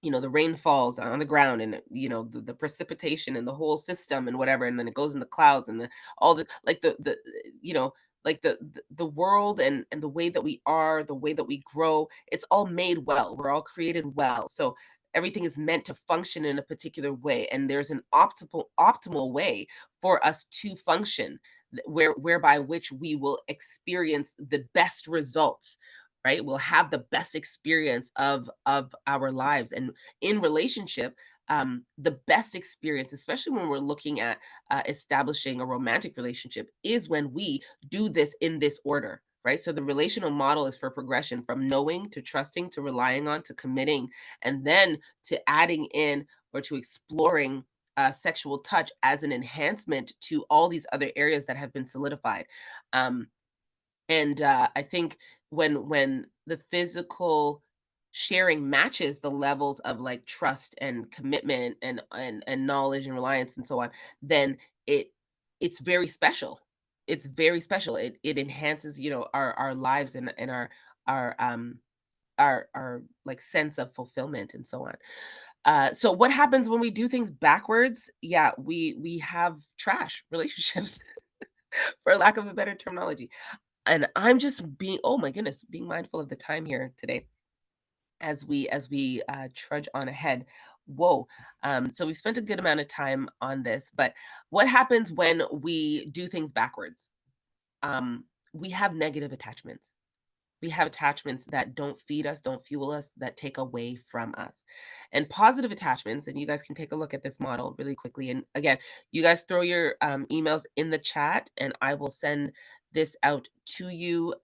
The rain falls on the ground, and the precipitation and the whole system and whatever, and then it goes in the clouds, and the all the like the you know like the world, and the way that we are, the way that we grow, it's all made well. We're all created well. So everything is meant to function in a particular way, and there's an optimal way for us to function, whereby which we will experience the best results, right? We'll have the best experience of our lives. And in relationship, the best experience, especially when we're looking at establishing a romantic relationship, is when we do this in this order, right? So the relational model is for progression from knowing to trusting to relying on to committing, and then to adding in or to exploring sexual touch as an enhancement to all these other areas that have been solidified. Um, and I think when the physical sharing matches the levels of like trust and commitment and knowledge and reliance and so on, then it it's very special. It's very special. It enhances, our lives, and our our like sense of fulfillment and so on. So what happens when we do things backwards? Yeah, we have trash relationships, for lack of a better terminology. And I'm just being, oh my goodness, being mindful of the time here today as we trudge on ahead. Whoa. So we spent a good amount of time on this, but what happens when we do things backwards? We have negative attachments. We have attachments that don't feed us, don't fuel us, that take away from us. And positive attachments, and you guys can take a look at this model really quickly. And again, you guys throw your emails in the chat, and I will send this out to you.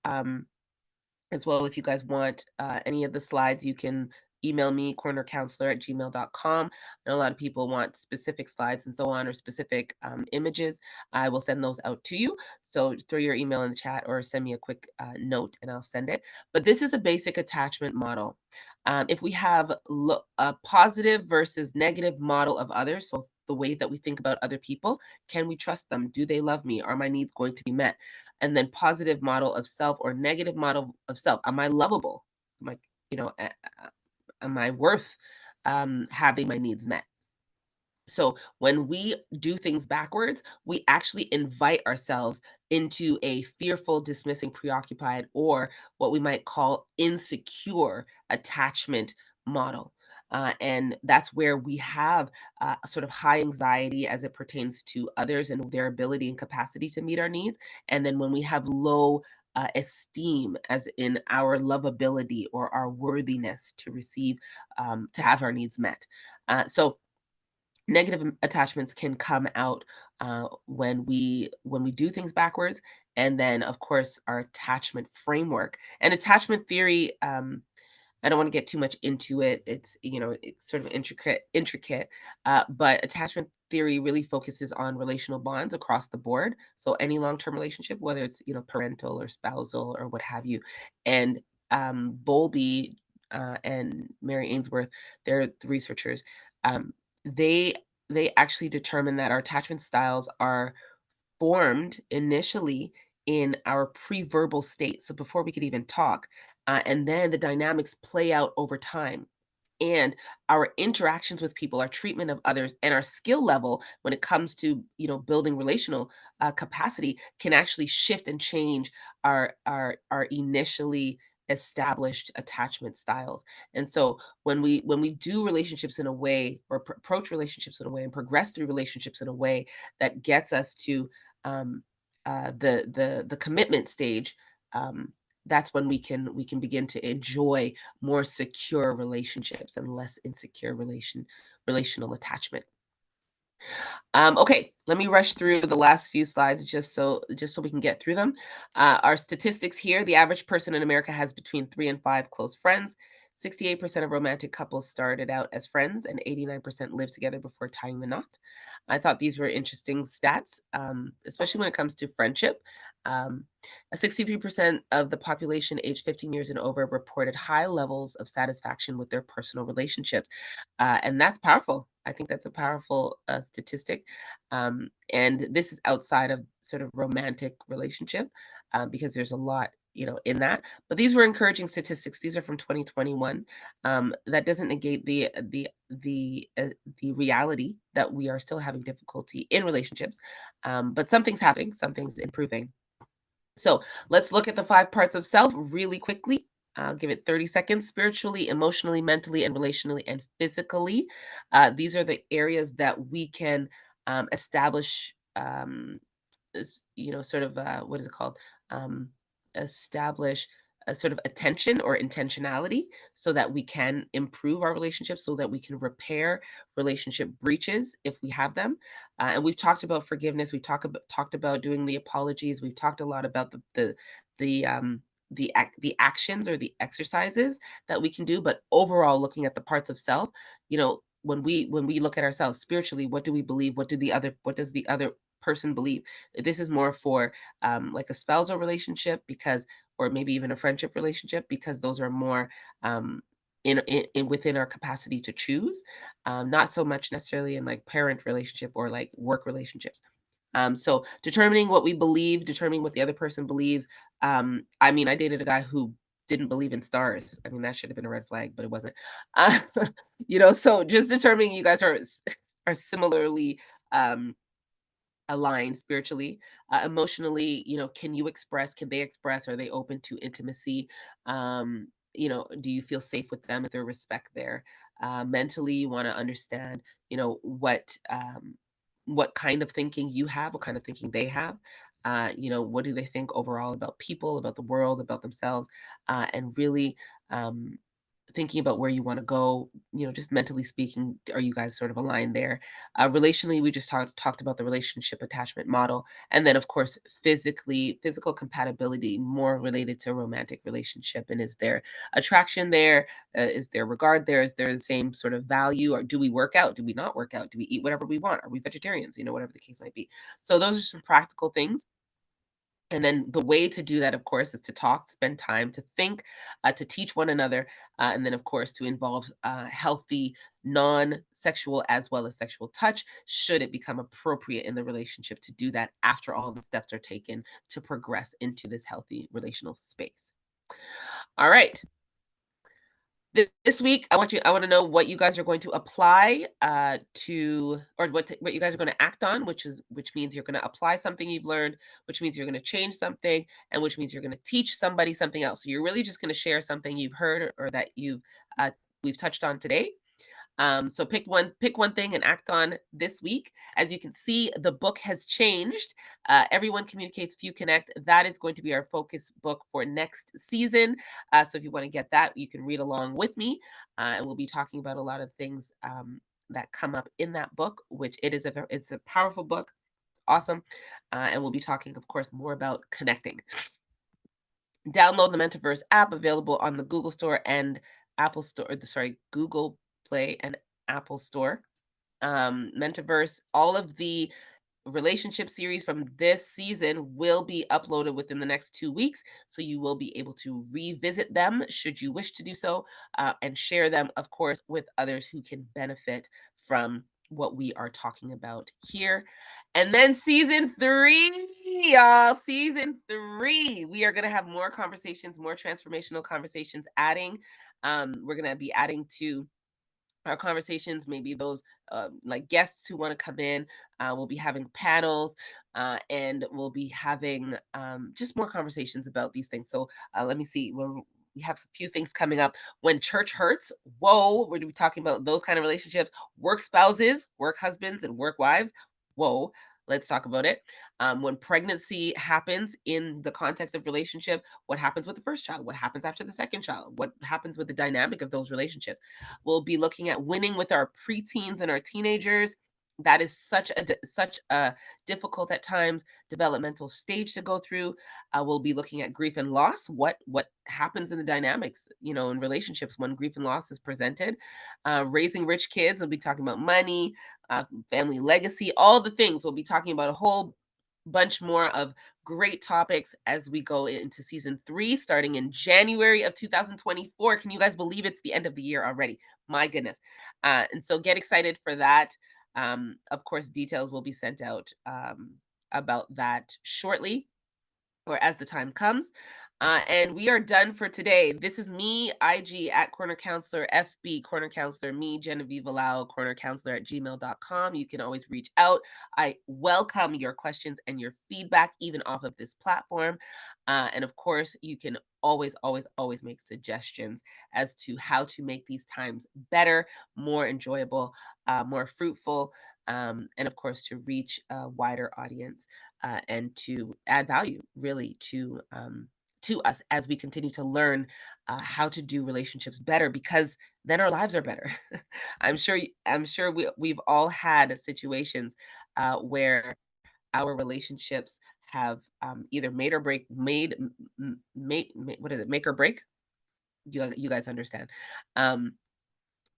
As well, if you guys want any of the slides, you can email me, cornercounselor@gmail.com. I know a lot of people want specific slides and so on, or specific images. I will send those out to you. So throw your email in the chat or send me a quick note and I'll send it. But this is a basic attachment model. If we have a positive versus negative model of others, so the way that we think about other people, can we trust them? Do they love me? Are my needs going to be met? And then positive model of self or negative model of self. Am I lovable? Am I, am I worth having my needs met? So when we do things backwards, we actually invite ourselves into a fearful, dismissing, preoccupied, or what we might call insecure attachment model. And that's where we have a sort of high anxiety as it pertains to others and their ability and capacity to meet our needs. And then when we have low esteem, as in our lovability or our worthiness to receive, to have our needs met. So negative attachments can come out when we do things backwards. And then of course our attachment framework and attachment theory, I don't want to get too much into it. It's sort of intricate, but attachment theory really focuses on relational bonds across the board. So any long-term relationship, whether it's parental or spousal or what have you. And Bowlby and Mary Ainsworth, they're the researchers. Um, they they actually determine that our attachment styles are formed initially in our pre-verbal state, so before we could even talk, and then the dynamics play out over time. and our interactions with people, our treatment of others, and our skill level when it comes to building relational capacity can actually shift and change our initially established attachment styles. And so when we do relationships in a way, or approach relationships in a way, and progress through relationships in a way that gets us to um, the commitment stage, um, that's when we can begin to enjoy more secure relationships and less insecure relational attachment. Okay, let me rush through the last few slides just so we can get through them. Our statistics here: the average person in America has between 3 and 5 close friends. 68% of romantic couples started out as friends, and 89% lived together before tying the knot. I thought these were interesting stats, especially when it comes to friendship. Um, 63% of the population aged 15 years and over reported high levels of satisfaction with their personal relationships. And that's powerful. I think that's a powerful statistic. And this is outside of sort of romantic relationship, because there's a lot, in that. But these were encouraging statistics. These are from 2021. That doesn't negate the reality that we are still having difficulty in relationships, but something's happening, something's improving. So let's look at the 5 parts of self really quickly. I'll give it 30 seconds: spiritually, emotionally, mentally, and relationally, and physically. These are the areas that we can establish, sort of, what is it called? Um, Establish a sort of attention or intentionality so that we can improve our relationships, so that we can repair relationship breaches if we have them. And we've talked about forgiveness. We talked about doing the apologies. We've talked a lot about the actions or the exercises that we can do. But overall, looking at the parts of self, when we look at ourselves spiritually, what do we believe? What does the other person believe? This is more for like a spousal relationship, because, or maybe even a friendship relationship, because those are more within our capacity to choose. Not so much necessarily in like parent relationship or like work relationships. So determining what we believe, determining what the other person believes. I mean, I dated a guy who didn't believe in stars. I mean, that should have been a red flag, but it wasn't. Uh, so just determining you guys are similarly um, aligned spiritually. Emotionally, can they express, are they open to intimacy? Do you feel safe with them? Is there respect there? Mentally, you want to understand, what kind of thinking you have, what kind of thinking they have. What do they think overall about people, about the world, about themselves? And really um, thinking about where you want to go, just mentally speaking, are you guys sort of aligned there? Relationally, we just talked about the relationship attachment model. And then, of course, physical compatibility, more related to romantic relationship. And is there attraction there? Is there regard there? Is there the same sort of value? Or do we work out? Do we not work out? Do we eat whatever we want? Are we vegetarians? Whatever the case might be. So those are some practical things. And then the way to do that, of course, is to talk, spend time, to think, to teach one another, and then, of course, to involve healthy, non sexual as well as sexual touch, should it become appropriate in the relationship to do that after all the steps are taken to progress into this healthy relational space. All right. This week, I want to know what you guys are going to apply or what you guys are going to act on, which means you're going to apply something you've learned, which means you're going to change something, and which means you're going to teach somebody something else. So you're really just going to share something you've heard, or that we've touched on today. So pick one thing and act on this week. As you can see, the book has changed. Everyone Communicates, Few Connect. That is going to be our focus book for next season. So if you want to get that, you can read along with me, and we'll be talking about a lot of things that come up in that book. Which it's a powerful book, awesome, and we'll be talking, of course, more about connecting. Download the Metaverse app, available on the Google Store and Apple Store. Google Play and Apple Store. Metaverse, all of the relationship series from this season will be uploaded within the next 2 weeks. So you will be able to revisit them should you wish to do so, and share them, of course, with others who can benefit from what we are talking about here. And then season three, y'all, season three, we are going to have more conversations, more transformational conversations, we're going to be adding to our conversations, maybe those like guests who want to come in. We'll be having panels, and we'll be having just more conversations about these things. So let me see. We have a few things coming up. When church hurts, whoa, we're going to be talking about those kind of relationships. Work spouses, work husbands, and work wives. Whoa, let's talk about it. When pregnancy happens in the context of relationship, what happens with the first child? What happens after the second child? What happens with the dynamic of those relationships? We'll be looking at winning with our preteens and our teenagers. That is such a difficult at times developmental stage to go through. We'll be looking at grief and loss. What happens in the dynamics, in relationships when grief and loss is presented. Raising rich kids. We'll be talking about money, family legacy, all the things. We'll be talking about a whole bunch more of great topics as we go into season 3 starting in January of 2024. Can you guys believe it's the end of the year already? My goodness. And so get excited for that. Of course, details will be sent out about that shortly, or as the time comes. And we are done for today. This is me, IG at Corner Counselor, FB Corner Counselor, me, Genevieve Lau, Corner Counselor at gmail.com. You can always reach out. I welcome your questions and your feedback, even off of this platform. And of course, you can always make suggestions as to how to make these times better, more enjoyable, more fruitful, and of course, to reach a wider audience, and to add value really to us as we continue to learn how to do relationships better, because then our lives are better. I'm sure we've all had situations where our relationships have either made or break made what is it, make or break. You guys understand. um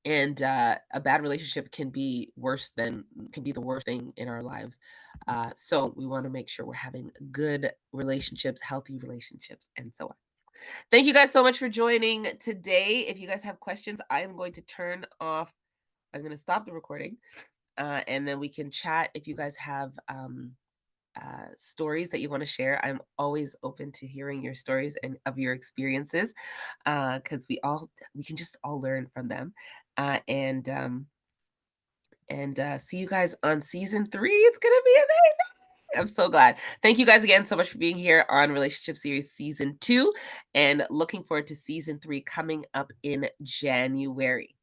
and a bad relationship can be the worst thing in our lives. So we want to make sure we're having good relationships, healthy relationships, and so on. Thank you guys so much for joining today. If you guys have questions, I am going to I'm going to stop the recording, and then we can chat. If you guys have stories that you want to share, I'm always open to hearing your stories and of your experiences, because we can just all learn from them. And see you guys on season 3. It's gonna be amazing. I'm so glad. Thank you guys again so much for being here on Relationship Series season 2, and looking forward to season 3 coming up in January.